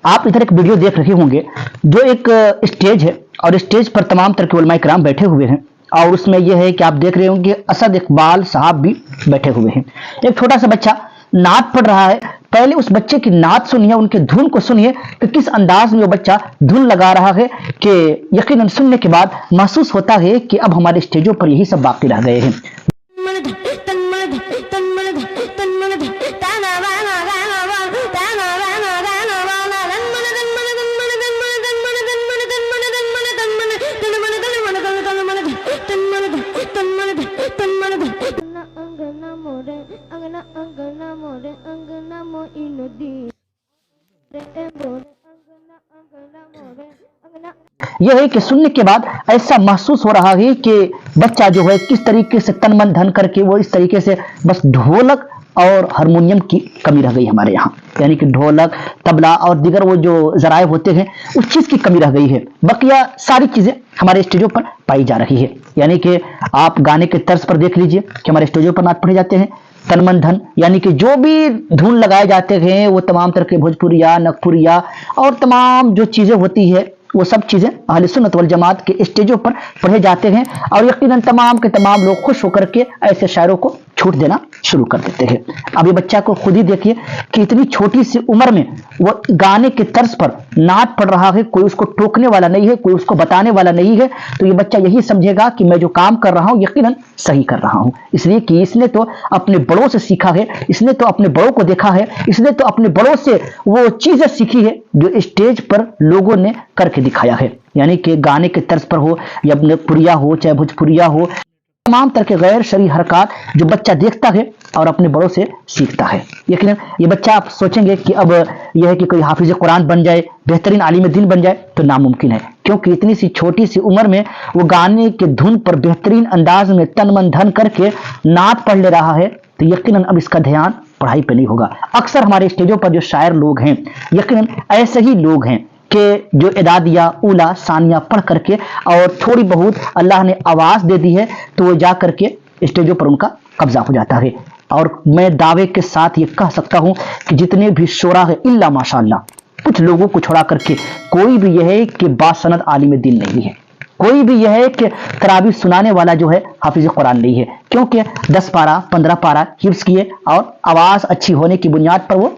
आप इधर एक वीडियो देख रहे होंगे जो एक स्टेज है और स्टेज पर तमाम तरह के उलमा इकराम बैठे हुए हैं और उसमें यह है कि आप देख रहे होंगे असद इकबाल साहब भी बैठे हुए हैं। एक छोटा सा बच्चा नात पढ़ रहा है। पहले उस बच्चे की नात सुनिए, उनके धुन को सुनिए कि किस अंदाज में वो बच्चा धुन लगा रहा है कि यकीनन सुनने के बाद महसूस होता है कि अब हमारे स्टेजों पर यही सब बाकी रह गए हैं। यह है कि सुनने के बाद ऐसा महसूस हो रहा है कि बच्चा जो है किस तरीके से तन मन धन करके वो इस तरीके से बस ढोलक और हारमोनियम की कमी रह गई हमारे यहाँ, यानी कि ढोलक तबला और दीगर वो जो जराए होते हैं उस चीज की कमी रह गई है। बकिया सारी चीजें हमारे स्टेजों पर पाई जा रही है। यानी कि आप गाने के तर्ज पर देख लीजिए कि हमारे स्टेजों पर नात पढ़े जाते हैं। तन मन धन यानी कि जो भी धुन लगाए जाते हैं वो तमाम तरह के भोजपुरिया नगपुरिया और तमाम जो चीजें होती है वो सब चीजें अहले सुन्नत वल जमात के स्टेजों पर पढ़े जाते हैं और यकीनन तमाम के तमाम लोग खुश होकर के ऐसे शायरों को छूट देना शुरू कर देते हैं। अब ये बच्चा को खुद ही देखिए कि इतनी छोटी सी उम्र में वो गाने के तर्ज पर नात पढ़ रहा है, कोई उसको टोकने वाला नहीं है, कोई उसको बताने वाला नहीं है, तो ये बच्चा यही समझेगा कि मैं जो काम कर रहा हूं यकीनन सही कर रहा हूं, इसलिए कि इसने तो अपने बड़ों से सीखा है, इसने तो अपने बड़ों को देखा है, इसने तो अपने बड़ों से वो चीजें सीखी है जो स्टेज पर लोगों ने करके दिखाया है। यानी कि गाने के तर्ज पर हो या नगपुरिया हो चाहे भोजपुरिया हो, तमाम तरह के गैर शरई हरकत जो बच्चा देखता है और अपने बड़ों से सीखता है। यकीनन ये बच्चा आप सोचेंगे कि अब यह है कि कोई हाफिज कुरान बन जाए, बेहतरीन आलिम दीन बन जाए, तो नामुमकिन है, क्योंकि इतनी सी छोटी सी उम्र में वो गाने के धुन पर बेहतरीन अंदाज में तन मन धन करके नात पढ़ ले रहा है, तो यकीनन अब इसका ध्यान पढ़ाई पे नहीं होगा। अक्सर हमारे स्टेजों पर जो शायर लोग हैं यकीनन ऐसे ही लोग हैं कि जो इदादिया उला सानिया पढ़ करके और थोड़ी बहुत अल्लाह ने आवाज दे दी है तो वो जा करके स्टेजों पर उनका कब्जा हो जाता है। और मैं दावे के साथ ये कह सकता हूं कि जितने भी शोरा है इल्ला माशाअल्लाह, कुछ लोगों को छोड़ा करके कोई भी यह है कि बासनद आलिम दीन नहीं है, कोई भी यह है कि तरावी सुनाने वाला जो है हाफिज कुरान नहीं है, क्योंकि 10 पारा 15 पारा हिफ्ज किए और आवाज अच्छी होने की बुनियाद पर वो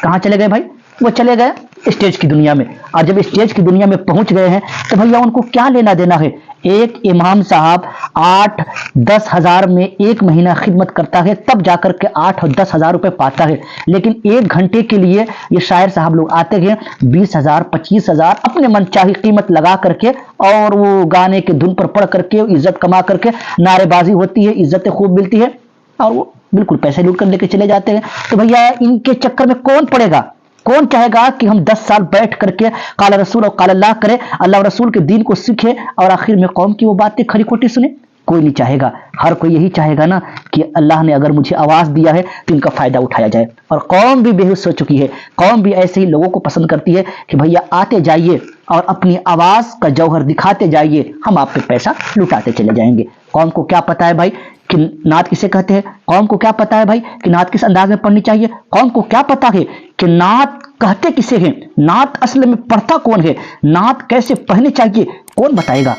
कहां चले गए भाई? वो चले गए स्टेज की दुनिया में। और जब स्टेज की दुनिया में पहुंच गए हैं तो भैया उनको क्या लेना देना है? एक इमाम साहब 8-10 हजार में एक महीना खिदमत करता है, तब जाकर के 8 और 10 हजार रुपए पाता है, लेकिन 1 घंटे के लिए ये शायर साहब लोग आते हैं 20 हजार 25 हजार अपने मन चाही कीमत लगा करके और वो गाने के धुन पर पढ़ करके इज्जत कमा करके नारेबाजी होती है, इज्जतें खूब मिलती है और वो बिल्कुल पैसे लूट कर लेके चले जाते हैं। तो भैया इनके चक्कर में कौन पड़ेगा? कौन चाहेगा कि हम 10 साल बैठ करके काला रसूल और काला अल्लाह करें, अल्लाह और रसूल के दीन को सीखे और आखिर में कौम की वो बातें खरी खोटी सुने? कोई नहीं चाहेगा। हर कोई यही चाहेगा ना कि अल्लाह ने अगर मुझे आवाज दिया है तो इनका फायदा उठाया जाए। और कौम भी बेहोश हो चुकी है, कौम भी ऐसे ही लोगों को पसंद करती है कि भैया आते जाइए और अपनी आवाज का जौहर दिखाते जाइए, हम आप पे पैसा लुटाते चले जाएंगे। कौम को क्या पता है भाई कि नात किसे कहते हैं? कौम को क्या पता है भाई कि नात किस अंदाज में पढ़नी चाहिए? कौम को क्या पता है कि नात कहते किसे हैं? नात असल में पढ़ता कौन है? नात कैसे पढ़नी चाहिए? कौन बताएगा?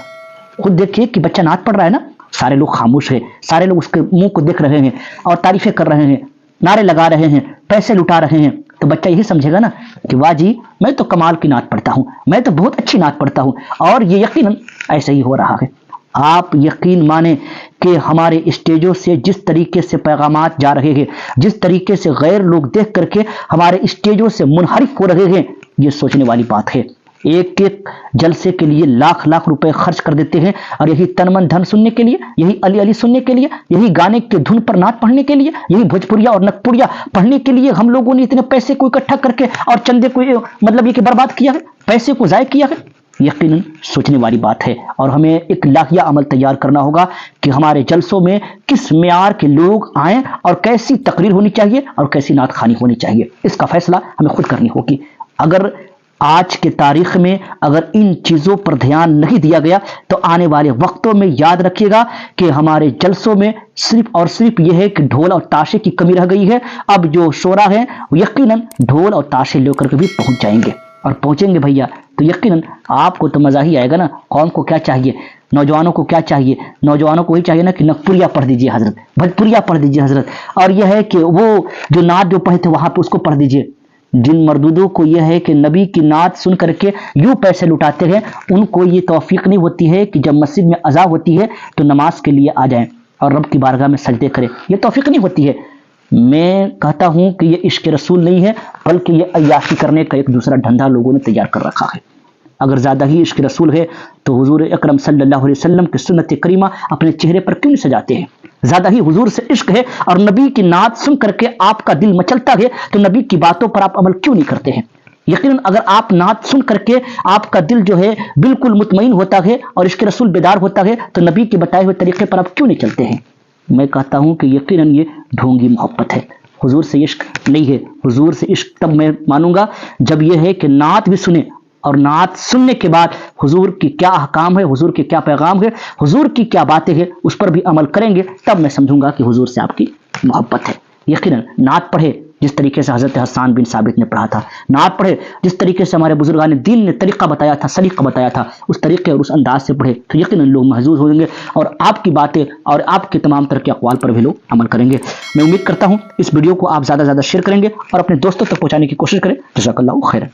खुद देखिए कि बच्चा नात पढ़ रहा है ना, सारे लोग खामोश है, सारे लोग उसके मुंह को देख रहे हैं और तारीफें कर रहे हैं, नारे लगा रहे हैं, पैसे लुटा रहे हैं, तो बच्चा यही समझेगा ना कि वाह जी मैं तो कमाल की नात पढ़ता हूं, मैं तो बहुत अच्छी नात पढ़ता हूं। और ये यकीनन ऐसे ही हो रहा है। आप यकीन माने कि हमारे स्टेजों से जिस तरीके से पैगामात जा रहे हैं, जिस तरीके से गैर लोग देख करके हमारे स्टेजों से मुनहरिफ हो रहे हैं, ये सोचने वाली बात है। एक एक जलसे के लिए लाख लाख रुपए खर्च कर देते हैं और यही तन मन धन सुनने के लिए, यही अली अली सुनने के लिए, यही गाने के धुन पर नात पढ़ने के लिए, यही भोजपुरिया और नगपुरिया पढ़ने के लिए हम लोगों ने इतने पैसे को इकट्ठा करके और चंदे को मतलब ये कि बर्बाद किया है, पैसे को जाय किया है। यकीनन सोचने वाली बात है और हमें एक लाहिया अमल तैयार करना होगा कि हमारे जलसों में किस मेयार के लोग आए और कैसी तकरीर होनी चाहिए और कैसी नात खानी होनी चाहिए, इसका फैसला हमें खुद करनी होगी। अगर आज के तारीख में अगर इन चीजों पर ध्यान नहीं दिया गया तो आने वाले वक्तों में याद रखिएगा कि हमारे जलसों में सिर्फ और सिर्फ यह है कि ढोल और ताशे की कमी रह गई है। अब जो शोरा है यकीनन ढोल और ताशे लेकर के भी पहुंच जाएंगे اور پہنچیں گے بھیا تو یقیناً آپ کو تو مزہ ہی آئے گا نا۔ قوم کو کیا چاہیے، نوجوانوں کو کیا چاہیے؟ نوجوانوں کو ہی چاہیے نا کہ نقپوریا پڑھ دیجئے حضرت، بھجپوریا پڑھ دیجئے حضرت، اور یہ ہے کہ وہ جو نعت جو پڑھے تھے وہاں پہ اس کو پڑھ دیجئے۔ جن مردودوں کو یہ ہے کہ نبی کی نعت سن کر کے یوں پیسے لٹاتے ہیں، ان کو یہ توفیق نہیں ہوتی ہے کہ جب مسجد میں اذان ہوتی ہے تو نماز کے لیے آ جائیں اور رب کی بارگاہ میں سجدے کریں، یہ توفیق نہیں ہوتی ہے۔ میں کہتا ہوں کہ یہ عشق رسول نہیں ہے، بلکہ یہ عیاشی کرنے کا ایک دوسرا دھندا لوگوں نے تیار کر رکھا ہے۔ اگر زیادہ ہی عشق رسول ہے تو حضور اکرم صلی اللہ علیہ وسلم کی سنت کریمہ اپنے چہرے پر کیوں نہیں سجاتے ہیں؟ زیادہ ہی حضور سے عشق ہے اور نبی کی نعت سن کر کے آپ کا دل مچلتا ہے تو نبی کی باتوں پر آپ عمل کیوں نہیں کرتے ہیں؟ یقیناً اگر آپ نعت سن کر کے آپ کا دل جو ہے بالکل مطمئن ہوتا ہے اور عشق رسول بیدار ہوتا ہے تو نبی کے بتائے ہوئے طریقے پر آپ کیوں نہیں چلتے ہیں؟ میں کہتا ہوں کہ یقیناً یہ ڈھونگی محبت ہے، حضور سے عشق نہیں ہے۔ حضور سے عشق تب میں مانوں گا جب یہ ہے کہ نعت بھی سنیں اور نعت سننے کے بعد حضور کی کیا احکام ہے، حضور کے کیا پیغام ہے، حضور کی کیا باتیں ہیں، اس پر بھی عمل کریں گے، تب میں سمجھوں گا کہ حضور سے آپ کی محبت ہے۔ یقیناً نعت پڑھے جس طریقے سے حضرت حسان بن ثابت نے پڑھا تھا، نعت پڑھے جس طریقے سے ہمارے بزرگان دین نے طریقہ بتایا تھا، سلیقہ بتایا تھا، اس طریقے اور اس انداز سے پڑھے تو یقیناً لوگ محظوظ ہوں گے اور آپ کی باتیں اور آپ کے تمام طرح کے اقوال پر بھی لوگ عمل کریں گے۔ میں امید کرتا ہوں اس ویڈیو کو آپ زیادہ سے زیادہ شیئر کریں گے اور اپنے دوستوں تک پہنچانے کی کوشش کریں۔ جزاک اللہ خیرا۔